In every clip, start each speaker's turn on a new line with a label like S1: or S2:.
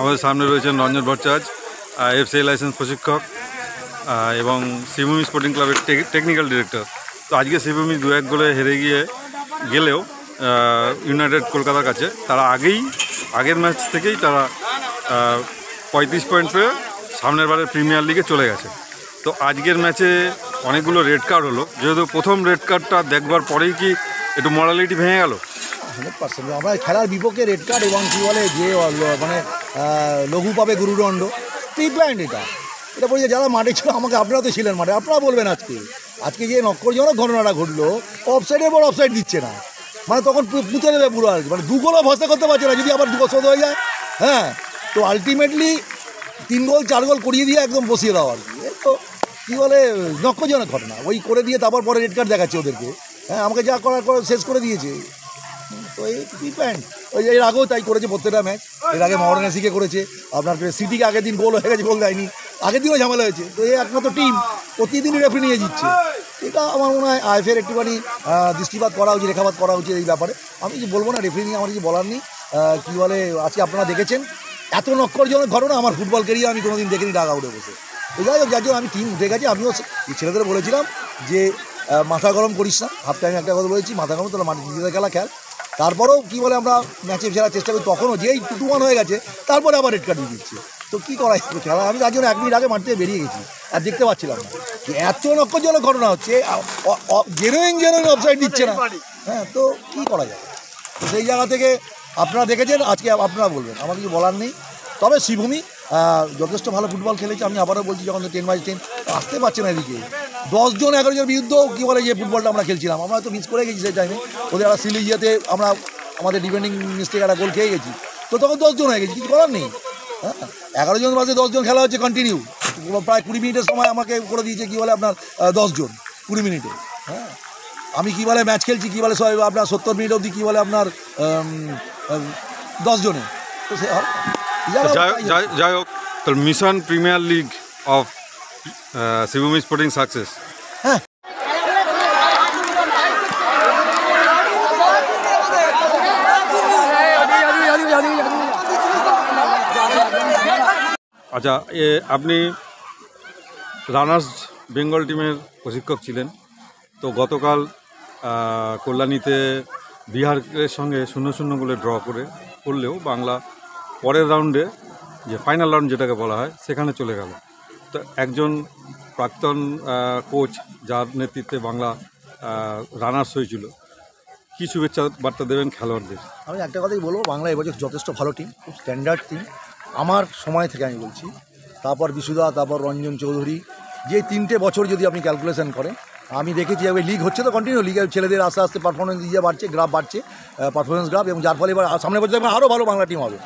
S1: আমাদের সামনে রয়েছেন রঞ্জন ভট্টাচার্য, এফসিআই লাইসেন্স প্রশিক্ষক এবং শিবভূমি স্পোর্টিং ক্লাবের টেকনিক্যাল ডিরেক্টর। তো আজকে শিবভূমি 2-1 গোলে হেরে গেলেও ইউনাইটেড কলকাতার কাছে তারা আগের ম্যাচ থেকেই তারা 35 পয়েন্ট পেয়ে সামনের বারের প্রিমিয়ার লিগে চলে গেছে। তো আজকের ম্যাচে অনেকগুলো রেড কার্ড হলো, যেহেতু প্রথম রেড কার্ডটা দেখবার পরেই কি একটু মরালিটি ভেঙে গেল?
S2: 100% আমরা খেলার বিপক্ষে রেড কার্ড এবং কী বলে যে মানে লঘু পাবে গুরুদণ্ড, প্রি প্ল্যান্ড। এটা বলছে যারা মাঠে ছিল, আমাকে আপনারা তো ছিলেন মাঠে, আপনারা বলবেন আজকে যে নক্করজনক ঘটনাটা ঘটলো, অফসাইডের পর অফসাইড দিচ্ছে না, মানে তখন পুঁতে দেবে পুরো আর কি, মানে 2 গোলও ভরসা করতে পারছে না, যদি আবার 2 শোধ হয়ে যায়। হ্যাঁ, তো আলটিমেটলি 3 গোল 4 গোল করিয়ে দিয়ে একদম বসিয়ে দাও আর কি। তো কী বলে নক্করজনক ঘটনা, ওই করে দিয়ে তারপর পরে রেড কার্ড দেখাচ্ছে ওদেরকে। হ্যাঁ, আমাকে যা করার শেষ করে দিয়েছে। তো এই প্রি প্ল্যান্ড, ওই এর আগেও তাই করেছে প্রত্যেকটা ম্যাচ। এর আগে মহারানা সিকে করেছে, আপনার সিটিকে আগের দিন গোল হয়ে গেছে, গোল দেয়নি, আগের দিনও ঝামেলা হয়েছে। তো এই একমাত্র টিম প্রতিদিনই রেফারি নিয়ে জিতছে। এটা আমার মনে হয় আইএফএর একটুখানি দৃষ্টিপাত করা উচিত, রেখাপাত করা উচিত এই ব্যাপারে। আমি কিছু বলবো না, রেফারি নিয়ে আমার কিছু বলার নেই। কী বলে আজকে আপনারা দেখেছেন এত নক্করজনক ঘটনা আমার ফুটবল ক্যারিয়ার আমি কোনোদিন দেখিনি ডাক আউটে বসে। তো যাই হোক, যার জন্য আমি টিম উঠে গেছি। আমিও ছেলেদের বলেছিলাম যে মাথা গরম করিস না, হাফ টাইমে একটা কথা বলেছি, মাথা গরম তোরা নিজেদের খেলা খেল। তারপরেও কী বলে আমরা ম্যাচে ফেরার চেষ্টা করি, তখনও যেই 2-1 হয়ে গেছে তারপরে আবার রেড কার্ড দিয়ে দিচ্ছে। তো কী করা খেলা, আমি তার জন্য 1 মিনিট আগে মাঠ থেকে বেরিয়ে গেছি, আর দেখতে পাচ্ছিলাম না যে এত নক্করজনক ঘটনা হচ্ছে, জেনুইন অফসাইড দিচ্ছে না। হ্যাঁ, তো কী করা যায়? তো সেই জায়গা থেকে আপনারা দেখেছেন, আজকে আপনারা বলবেন, আমার কিছু বলার নেই। তবে শিবভূমি যথেষ্ট ভালো ফুটবল খেলেছে। আমি আবারও বলছি, যখন 10/10 আসতে পারছে না এদিকে, 10 জন 11 জনের বিরুদ্ধেও কী বলে যে ফুটবলটা আমরা খেলছিলাম, আমরা তো মিস করে গেছি সেই টাইমে। ওদের একটা সিলিজিয়াতে আমরা আমাদের ডিফেন্ডিং মিস্টেক একটা গোল খেয়ে গেছি, তো তখন 10 জন হয়ে গেছি, কিছু করার নেই। হ্যাঁ, 11 জন মাঝে 10 জন খেলা হচ্ছে কন্টিনিউ, প্রায় 20 মিনিটের সময় আমাকে করে দিয়েছে কী বলে আপনার 10 জন 20 মিনিটে। হ্যাঁ, আমি কী বলে ম্যাচ খেলছি কী বলে আপনার 70 মিনিট অবধি কী বলে আপনার 10 জনে। তো সে
S1: যাই হোক, তো mission premier league of Shivbhumi sporting success.
S2: হ্যাঁ,
S1: আচ্ছা, আপনি রানার্স বেঙ্গল টিমের প্রশিক্ষক ছিলেন। তো গতকাল কল্যাণীতে বিহারের সঙ্গে 0-0 গোলে ড্র করলেও বাংলা পরের রাউন্ডে, যে ফাইনাল রাউন্ড যেটাকে বলা হয়, সেখানে চলে গেল। তো একজন প্রাক্তন কোচ, যার নেতৃত্বে বাংলা রানার্স হয়েছিল, কী শুভেচ্ছা বার্তা দেবেন খেলোয়াড়দের?
S2: আমি একটা কথাই বলবো, বাংলা এবছর যথেষ্ট ভালো টিম, খুব স্ট্যান্ডার্ড টিম আমার সময় থেকে আমি বলছি। তারপর বিশুদা, তারপর রঞ্জন চৌধুরী, যে 3টে বছর যদি আপনি ক্যালকুলেশন করেন, আমি দেখেছি এবার লিগ হচ্ছে তো কন্টিনিউ, লিগের ছেলেদের আস্তে আস্তে পারফরমেন্স দিয়ে বাড়ছে, গ্রাফ বাড়ছে, পারফরমেন্স গ্রাফ, এবং যার ফলে এবার সামনের বছর দেখবেন আরও ভালো বাংলা টিম হবে।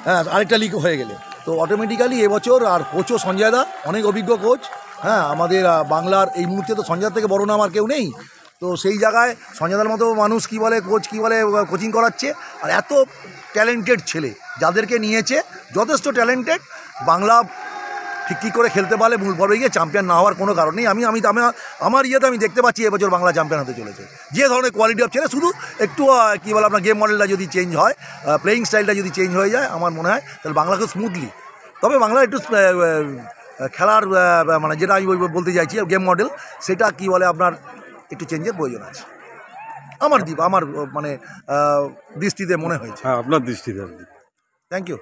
S2: হ্যাঁ, আরেকটা লিগ হয়ে গেলে তো অটোমেটিক্যালি এবছর, আর কোচও সঞ্জয় দা অনেক অভিজ্ঞ কোচ। হ্যাঁ, আমাদের বাংলার এই মুহূর্তে তো সঞ্জয় থেকে বড় নাম আর কেউ নেই। তো সেই জায়গায় সঞ্জয়দার মতো মানুষ কী বলে কোচ কী বলে কোচিং করাচ্ছে, আর এত ট্যালেন্টেড ছেলে যাদেরকে নিয়েছে, যথেষ্ট ট্যালেন্টেড। বাংলা ঠিক কী করে খেলতে পারলে মূল পর্বে গিয়ে চ্যাম্পিয়ন না হওয়ার কোনো কারণ নেই। আমার ইয়েতে আমি দেখতে পাচ্ছি এবছর বাংলা চ্যাম্পিয়ন হতে চলেছে। যে ধরনের কোয়ালিটি অফ ছেলে, শুধু একটু কী বলে আপনার গেম মডেলটা যদি চেঞ্জ হয়, প্লেয়িং স্টাইলটা যদি চেঞ্জ হয়ে যায়, আমার মনে হয় তাহলে বাংলা খুব স্মুথলি, তবে বাংলা একটু খেলার মানে যেটা আমি বলতে চাইছি গেম মডেল, সেটা কী বলে আপনার একটু চেঞ্জের প্রয়োজন আছে আমার মানে দৃষ্টিতে মনে হয়েছে।
S1: হ্যাঁ, আপনার দৃষ্টিতে।
S2: Thank you.